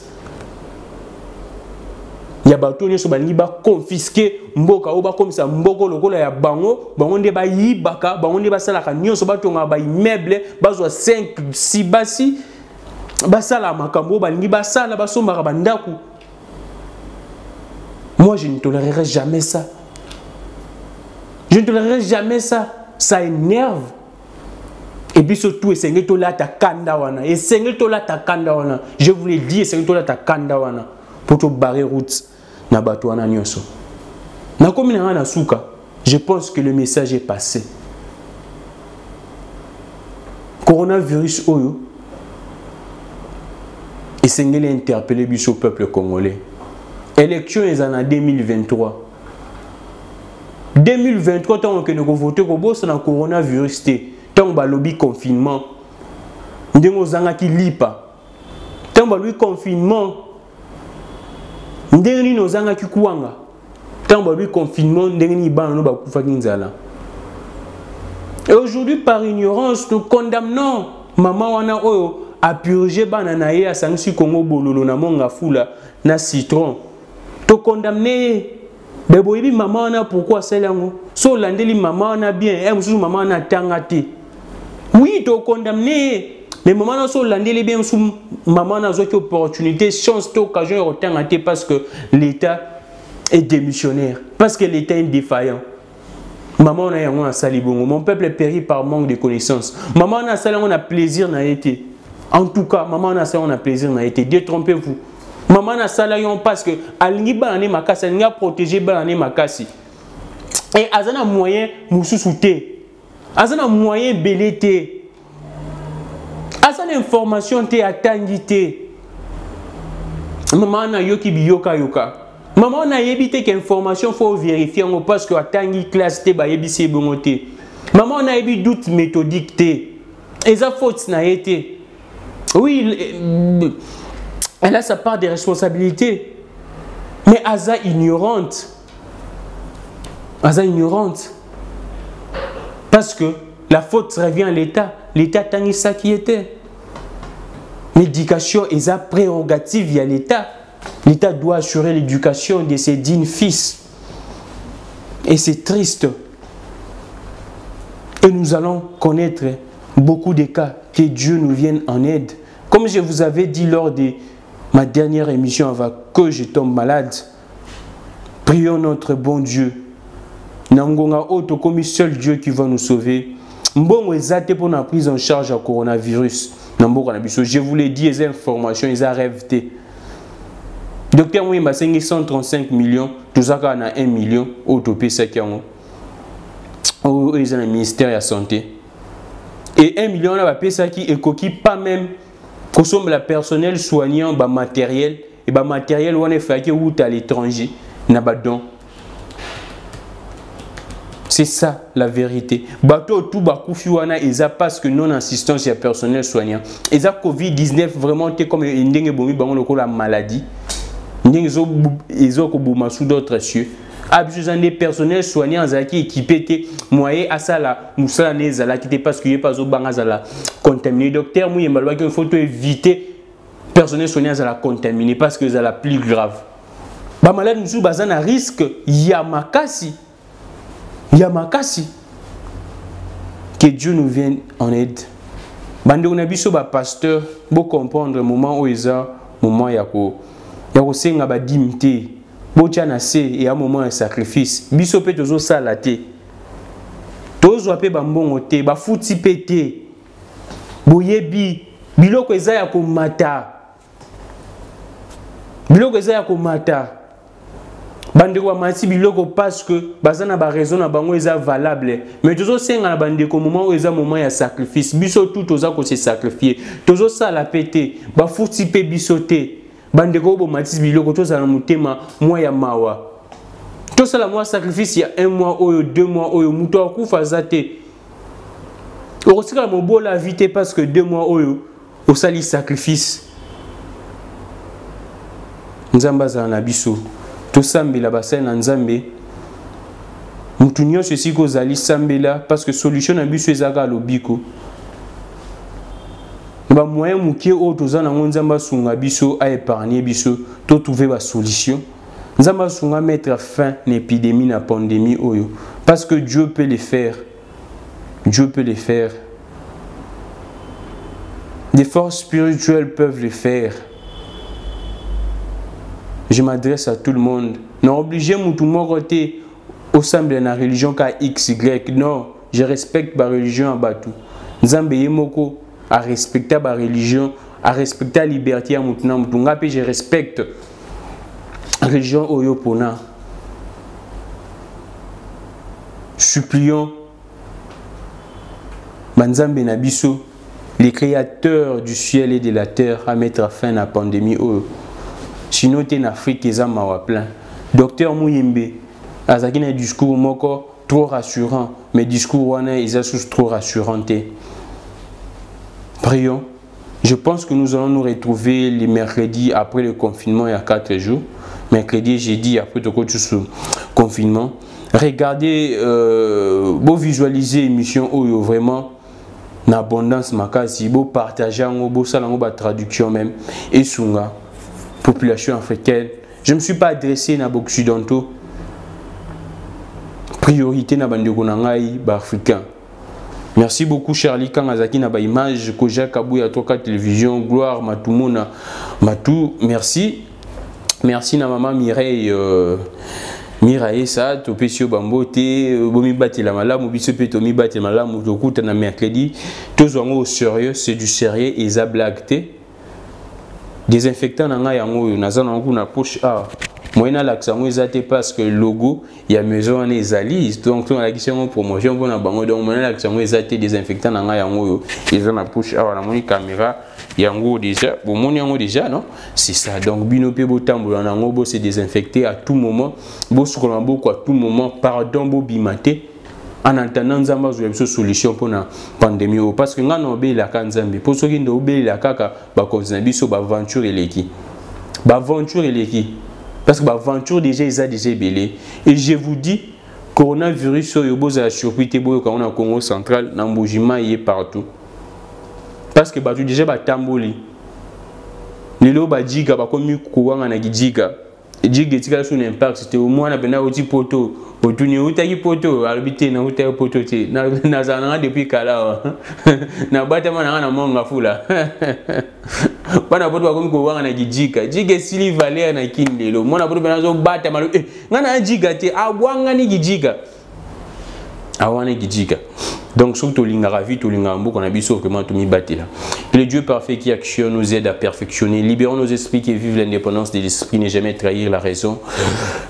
Il y a bateau qui sont confisqués, mboka ou comme ça mboko lokola ya bango, bango nde ba yibaka, bango nde ba salaka nyonso batonga ba immeuble, bazo 5 6 basi, basala makambo balingi basala basombaka bandaku. Moi, je ne tolérerai jamais ça. Je ne tolérerai jamais ça. Ça énerve. Et puis surtout, je vous l'ai dit, pour te barrer route. Je pense que le message est passé. Coronavirus, et c'est interpellé le peuple congolais. Élection est en 2023. 2023, tant que nous votons pour le coronavirus, tant que lobby confinement, nous avons qui lipa. Tant que lobby confinement, nous avons qui kuanga. Tant que lobby confinement, nous avons qui Et aujourd'hui, par ignorance, nous condamnons maman wana oyo a purgé banana ya sangsi Congo bololo na monga fula na citron. To condamné bebo yebi maman na pourquoi cela ngo so landeli maman na bien et musu maman na tangate oui to condamné mais maman na so landeli bien musu maman na zo ki opportunité chance to occasion tangate parce que l'état est démissionnaire parce que l'état est défaillant. Maman na yango na sali bongo mon peuple périt par manque de connaissances. Maman na sali on a plaisir na été. En tout cas maman na sali on a plaisir na été. Détrompez-vous. Maman na salayon parce que alingi banane makasi alinga protéger banane makasi et azana moyen mususuté azana moyen belete azana information te atangité maman na yoki biyoka yoka maman na yebite que information faut vérifier parce que atangi classe te ba yebisi bongote maman na yebi doute méthodique te eza faute na été oui. Elle a sa part de responsabilité. Mais Aza ignorante. Aza ignorante. Parce que la faute revient à l'État. L'État tangi ça qui était. L'éducation est sa prérogative via l'État. L'État doit assurer l'éducation de ses dignes fils. Et c'est triste. Et nous allons connaître beaucoup de cas. Que Dieu nous vienne en aide. Comme je vous avais dit lors de ma dernière émission avant que je tombe malade, prions notre bon Dieu. Nangonga auto comme seul Dieu qui va nous sauver. Mbongo ezate pour la prise en charge du coronavirus. Je vous l'ai dit, les informations, ils ont rêvé. Docteur Mouyemba 135 millions, tout ça qu'on a 1 million, autopé ça qui ont. Ils ont le ministère de la Santé. Et 1 million, on a payé ça qui est pas même. Consomme le personnel soignant, le matériel, et le matériel on est fait à l'étranger. C'est ça la vérité. Bateau tout bakoufi wana eza parce que non assistance à personnel soignant. Eza Covid-19 vraiment comme ndenge bomi bango loko la maladie. Ndenge zo ko boma sous d'autres cieux. Abusant des personnels soignants qui équipés moyen à ça là musala nezala qui parce que pas au bangazala contaminé docteur Mouyemba il faut éviter personnel soignants à la contaminer parce que c'est la plus grave. Ba malade nous bazana risque ya makasi Yamakasi. Que Dieu nous vienne en aide. Bande on a biso ba pasteur, bo comprendre moment où eza moment yako senga ba dimité. Bo tiana se et un moment de sacrifice. Biso pe tozo sala te. Tozo ape ba mbongo te, ba futi pété. Boyebi biloko eza ya komata. Biloko eza ya komata. Bandeko ba mati biloko parce que bazana ba raison na bango eza valable. Mais tozo senga na bandeko moment où eza moment ya sacrifice. Biso tout toza ko se sacrifier. Tozo sala pété, ba futi pe biso te. Bandeko bo mati biloko toza na mutema moi ya mawa. Toza la moi sacrifice ya 1 mois oyo 2 mois oyo muto akufa zate. Orosika mo la vite parce que 2 mois oyo au sali sacrifice. Nzamba za na biso. To sambela basai na nzambe. Mutu nyonso esiko zali sambela parce que solution na biso ezaka lobiko. Ba moyen mukie o toza na nzamba sunga biso a épargner biso to trouver ba solution. Nzamba sunga mettre fin à l'épidémie na pandémie oyo parce que Dieu peut le faire. Dieu peut le faire. Des forces spirituelles peuvent le faire. Je m'adresse à tout le monde. Non obligé moutou moroté au sein de la religion ka XY. Non, je respecte ma religion à Batou. Nzambe yemoko à respecter ma religion, à respecter la liberté à moutouna moutounga puis je respecte la religion oyopona. Supplions Banzambe Nabiso, les créateurs du ciel et de la terre, à mettre fin à la pandémie. Sinon, en Afrique, ils ont plein. Docteur Mouyembe, Azaki a un discours moko trop rassurant, mais discours wana ils sont trop rassurants. Prions. Je pense que nous allons nous retrouver les mercredis après le confinement il y a 4 jours. Mercredi et jeudi après le confinement. Regardez, vous visualisez l'émission où vraiment en abondance makasi, vous partagez, vous salangez la traduction même et sunga population africaine. Je ne me suis pas adressé à occidentaux. Priorité na bandeko nangai ba africain. Merci beaucoup Charlie Kangazaki na ba image Koja Kabuya Toka télévision gloire Matumona Matou merci. Merci na maman Mireille Mireille ça topesio bambote bomi bati la malamu biso pe tomi bati la malamu tokuta na mercredi tous au sérieux c'est du sérieux et za blague désinfectant na nga yango nazana na poche a moyena l'accent ezate parce que le logo il y a maison en ezali donc on a question promotion pour na bango donc moyena l'accent ezate désinfectant na nga yango ils ont na poche a na moni caméra yango déjà bon mon yango déjà non c'est ça donc binope botambola nango bo se désinfecter à tout moment bo sukola boko à tout moment pardon bo bimate en attendant nzamba zo une solution pour la pandémie parce que ngana obela ka nzambe pour ceux qui ndo obela kaka ba konzina biso ba aventure eleki ba aventure eleki parce que ba aventure déjà ils déjà belé et je vous dis coronavirus yo boza surprise te boyo ka na Congo central na mbujima y est partout parce que ba déjà ba tamboli lelo ba jiga ba komi kuwanga na gijiga jiga tika son impact c'était au moins na bena oti poto otuni utaki poto arbité na utaki poto ti na zana depuis kala na bata mana na monga fula bana poto bakomi kuwanga na gijiga jiga sili valer na kindelo mona poto bena zo bata malu ngana jiga te abwanga ni gijiga awana gijiga. Donc, surtout, le Dieu parfait qui actionne nous aide à perfectionner. Libérons nos esprits qui vivent l'indépendance de l'esprit, ne jamais trahir la raison.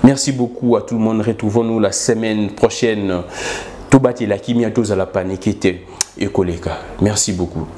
Merci beaucoup à tout le monde. Retrouvons-nous la semaine prochaine. Merci beaucoup.